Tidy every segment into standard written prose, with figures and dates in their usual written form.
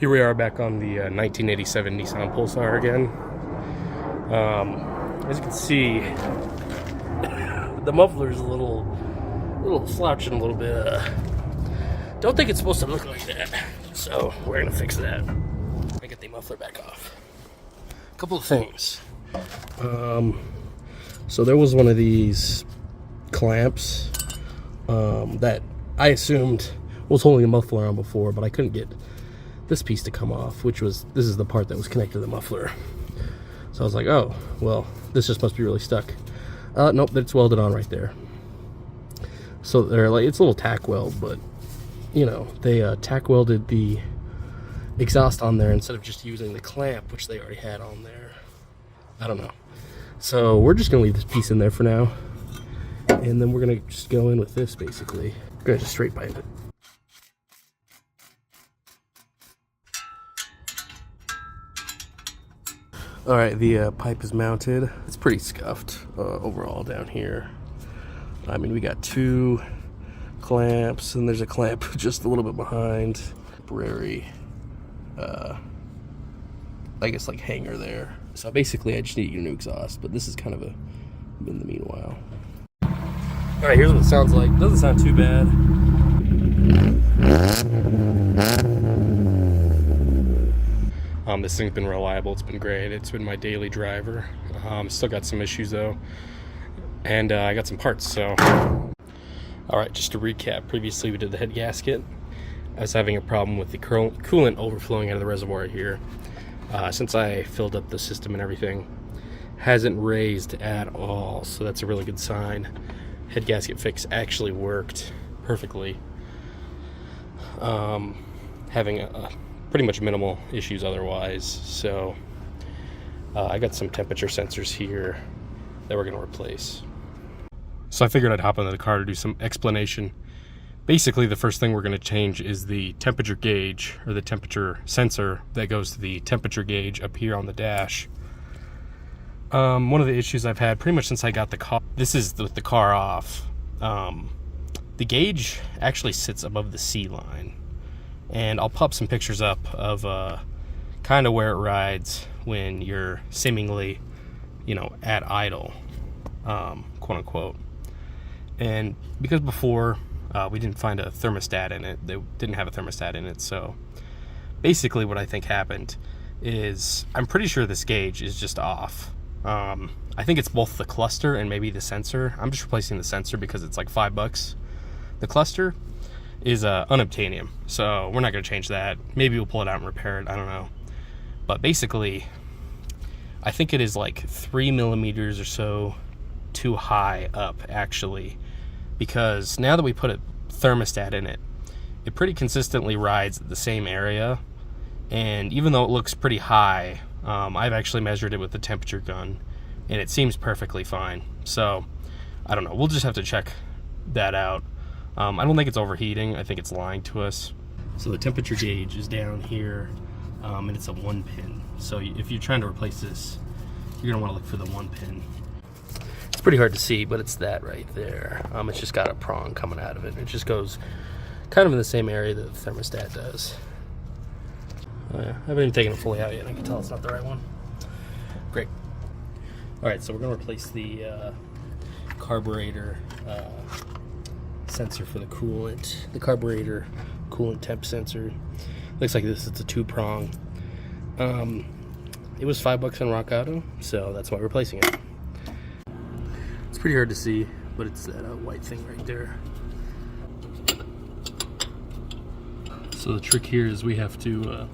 Here we are back on the 1987 Nissan Pulsar again. As you can see, the muffler's a little slouching a little bit. Don't think it's supposed to look like that, so we're gonna fix that. I get the muffler back off. A couple of things. So there was one of these clamps that I assumed was holding a muffler on before, but I couldn't get this piece to come off, this is the part that was connected to the muffler. So I was like, oh, well, this just must be really stuck. Nope, it's welded on right there. So they're like, it's a little tack weld, but you know, they tack welded the exhaust on there instead of just using the clamp, which they already had on there. I don't know. So we're just gonna leave this piece in there for now, and then we're gonna just go in with this basically. We're gonna just straight pipe it. All right, the pipe is mounted. It's pretty scuffed overall down here. I mean, we got two clamps, and there's a clamp just a little bit behind. Temporary, I guess like hanger there. So basically, I just need a new exhaust, but this is kind of in the meanwhile. All right, here's what it sounds like. Doesn't sound too bad. This thing's been reliable. It's been great. It's been my daily driver. Still got some issues though, and I got some parts. So, all right, just to recap. Previously, we did the head gasket. I was having a problem with the coolant overflowing out of the reservoir here. Since I filled up the system and everything, hasn't raised at all. So that's a really good sign. Head gasket fix actually worked perfectly. Having a pretty much minimal issues otherwise. So I got some temperature sensors here that we're going to replace. So I figured I'd hop into the car to do some explanation. Basically, the first thing we're going to change is the temperature gauge, or the temperature sensor that goes to the temperature gauge up here on the dash. One of the issues I've had pretty much since I got the car, this is with the car off, the gauge actually sits above the C line. And I'll pop some pictures up of kind of where it rides when you're seemingly, you know, at idle, quote unquote. And because before we didn't find a thermostat in it, they didn't have a thermostat in it. So basically what I think happened is I'm pretty sure this gauge is just off. I think it's both the cluster and maybe the sensor. I'm just replacing the sensor because it's like $5. The cluster is unobtainium, so we're not going to change that. Maybe we'll pull it out and repair it, I don't know. But basically, I think it is like 3 millimeters or so too high up, actually, because now that we put a thermostat in it, it pretty consistently rides the same area, and even though it looks pretty high, I've actually measured it with the temperature gun, and it seems perfectly fine. So, I don't know, we'll just have to check that out. I don't think it's overheating. I think it's lying to us. So the temperature gauge is down here, and it's a 1 pin. So if you're trying to replace this, you're gonna want to look for the 1 pin. It's pretty hard to see, but it's that right there. It's just got a prong coming out of it. It just goes kind of in the same area that the thermostat does. I haven't even taken it fully out yet. I can tell it's not the right one. Great. All right, so we're gonna replace the carburetor sensor for the coolant. The carburetor coolant temp sensor. Looks like this. It's a 2-prong. It was $5 on Rock Auto, so that's why we're replacing it. It's pretty hard to see, but it's that white thing right there. So the trick here is we have to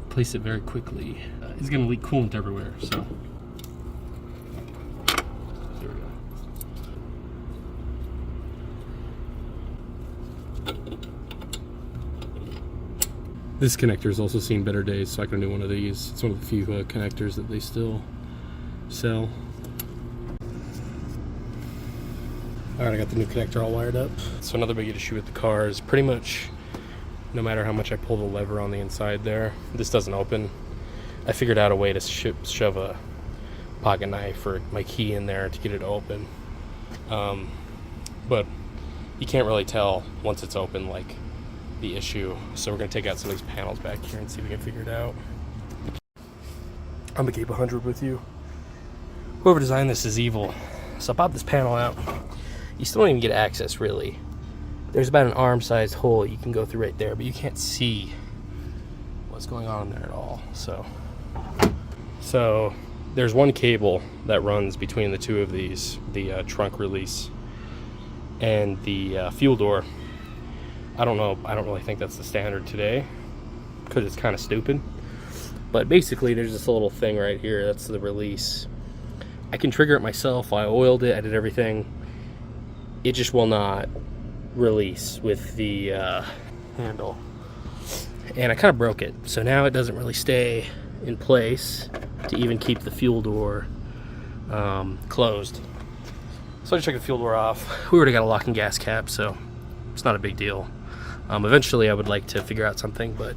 replace it very quickly. It's going to leak coolant everywhere, so there we go. This connector has also seen better days, so I can do one of these. It's one of the few connectors that they still sell. Alright, I got the new connector all wired up. So another big issue with the car is pretty much no matter how much I pull the lever on the inside there, this doesn't open. I figured out a way to shove a pocket knife or my key in there to get it open. But you can't really tell once it's open, like the issue. So we're gonna take out some of these panels back here and see if we can figure it out. I'm gonna keep 100 with you. Whoever designed this is evil. So I popped this panel out. You still don't even get access, really. There's about an arm-sized hole you can go through right there, but you can't see what's going on in there at all. So there's one cable that runs between the two of these, the trunk release and the fuel door. I don't know, I don't really think that's the standard today because it's kind of stupid. But basically there's this little thing right here, that's the release. I can trigger it myself. I oiled it, I did everything. It just will not release with the handle. And I kind of broke it. So now it doesn't really stay in place to even keep the fuel door closed. So I just took the fuel door off. We already got a lock and gas cap, so it's not a big deal. Eventually I would like to figure out something, but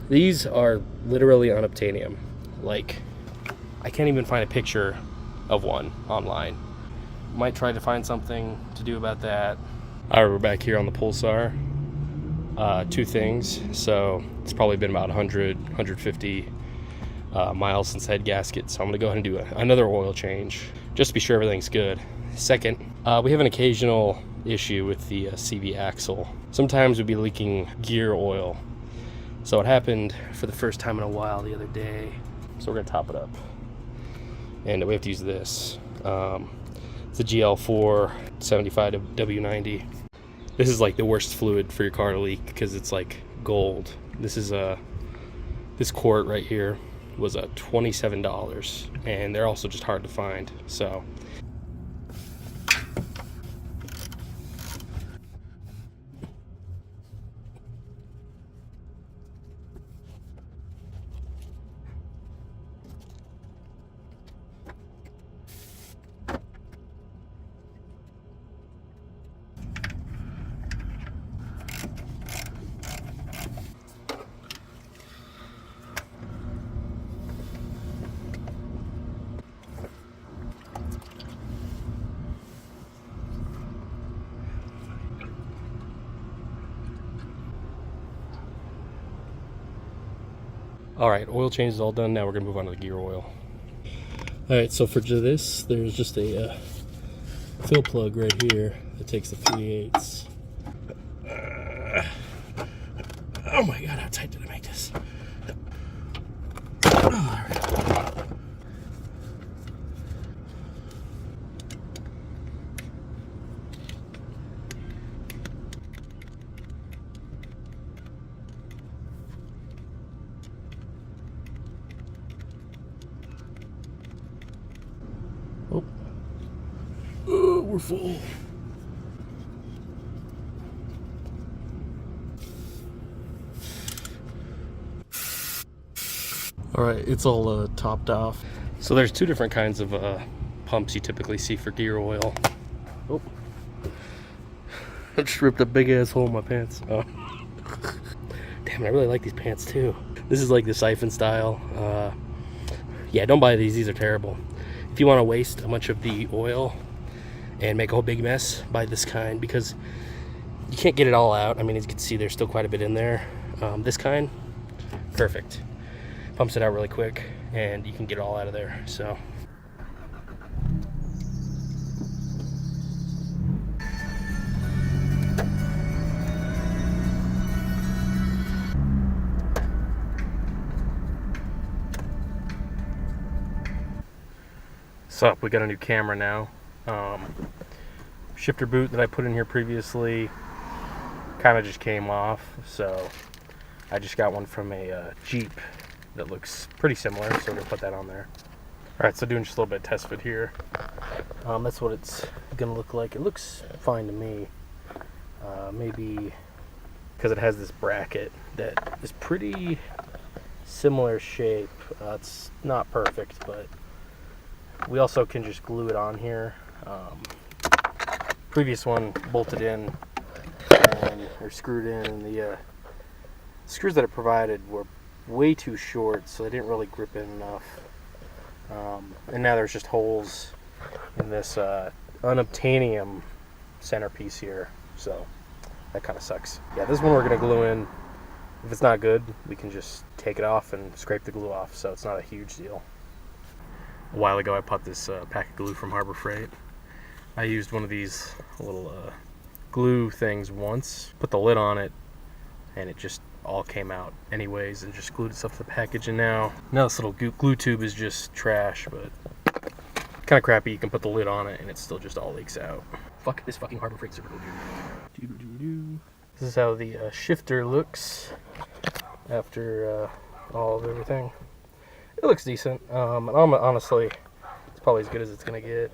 these are literally unobtainium. Like, I can't even find a picture of one online. Might try to find something to do about that. Alright, we're back here on the Pulsar. Two things. So it's probably been about 150 miles since head gasket. So I'm gonna go ahead and do another oil change just to be sure everything's good. Second, we have an occasional issue with the CV axle. Sometimes we'd be leaking gear oil. So it happened for the first time in a while the other day. So we're gonna top it up. And we have to use this. It's a GL4 75 W90. This is like the worst fluid for your car to leak because it's like gold. This is this quart right here was $27, and they're also just hard to find. So alright, oil change is all done. Now we're going to move on to the gear oil. Alright, so for this, there's just a fill plug right here that takes the 3/8. Oh my god, how tight did I make this? Oh, we're full. Alright, it's all topped off. So there's two different kinds of pumps you typically see for gear oil. Oh, I just ripped a big ass hole in my pants. Oh. Damn, I really like these pants too. This is like the siphon style. Yeah, don't buy these are terrible. If you want to waste a bunch of the oil and make a whole big mess, buy this kind, because you can't get it all out. I mean, as you can see, there's still quite a bit in there. This kind, perfect. Pumps it out really quick and you can get it all out of there. So sup, we got a new camera now. Shifter boot that I put in here previously kind of just came off, so I just got one from a Jeep that looks pretty similar, so we're gonna put that on there. Alright, so doing just a little bit of test fit here. That's what it's gonna look like. It looks fine to me. Maybe because it has this bracket that is pretty similar shape. It's not perfect, but we also can just glue it on here. Previous one bolted in and or screwed in, and the screws that it provided were way too short, so they didn't really grip in enough. And now there's just holes in this unobtainium centerpiece here, so that kind of sucks. Yeah, this one we're gonna glue in. If it's not good, we can just take it off and scrape the glue off, so it's not a huge deal. A while ago I bought this pack of glue from Harbor Freight. I used one of these little glue things once, put the lid on it, and it just all came out anyways and just glued itself to the package. And now this little glue tube is just trash, but kind of crappy. You can put the lid on it and it still just all leaks out. Fuck this fucking Harbor Freight super glue. This is how the shifter looks after all of everything. It looks decent. And honestly, it's probably as good as it's gonna get.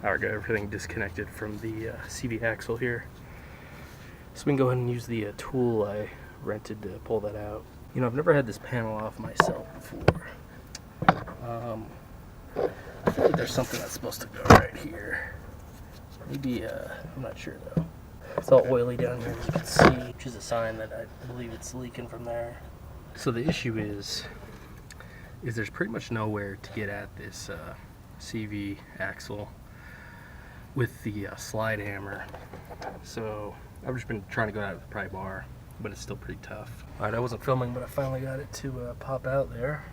Alright, got everything disconnected from the CV axle here. So we can go ahead and use the tool I rented to pull that out. You know, I've never had this panel off myself before. I feel like there's something that's supposed to go right here. Maybe, I'm not sure though. It's all oily down here, as you can see, which is a sign that I believe it's leaking from there. So the issue is there's pretty much nowhere to get at this CV axle with the slide hammer. So I've just been trying to go at it with a pry bar, but it's still pretty tough. Alright, I wasn't filming, but I finally got it to pop out there.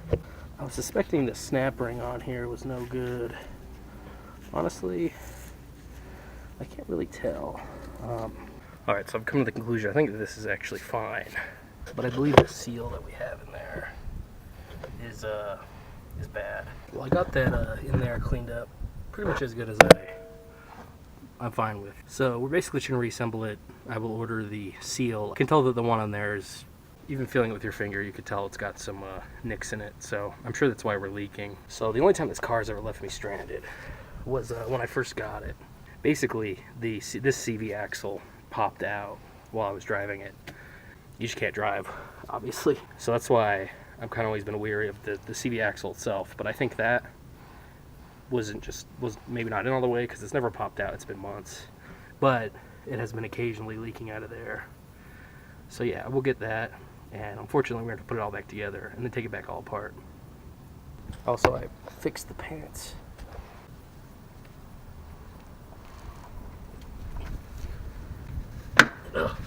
I was suspecting the snap ring on here was no good. Honestly, I can't really tell. Alright, so I've come to the conclusion I think that this is actually fine, but I believe the seal that we have in there is bad. Well, I got that in there cleaned up pretty much as good as I'm fine with. So we're basically just going to reassemble it. I will order the seal. I can tell that the one on there is, even feeling it with your finger, you could tell it's got some nicks in it. So I'm sure that's why we're leaking. So the only time this car's ever left me stranded was when I first got it. Basically, this CV axle popped out while I was driving it. You just can't drive, obviously. So that's why I've kind of always been weary of the CV axle itself. But I think that was maybe not in all the way, because it's never popped out. It's been months, but it has been occasionally leaking out of there. So yeah, we'll get that, and unfortunately we're going to put it all back together and then take it back all apart. Also, I fixed the pants. Ugh.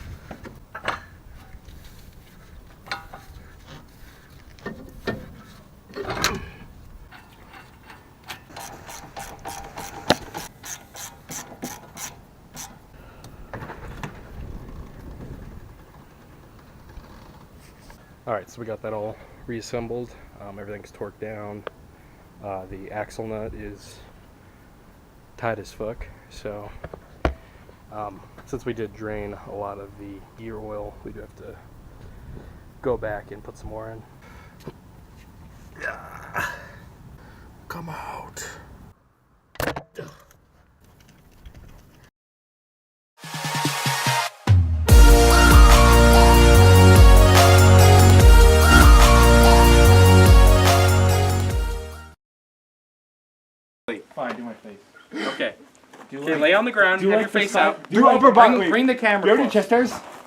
Alright, so we got that all reassembled. Everything's torqued down. The axle nut is tight as fuck. So, since we did drain a lot of the gear oil, we do have to go back and put some more in. Come out. Fine, do my face. Okay. Okay, lay on the ground, have your face out. Do upper body. Bring the camera Do you have any close. chest hairs?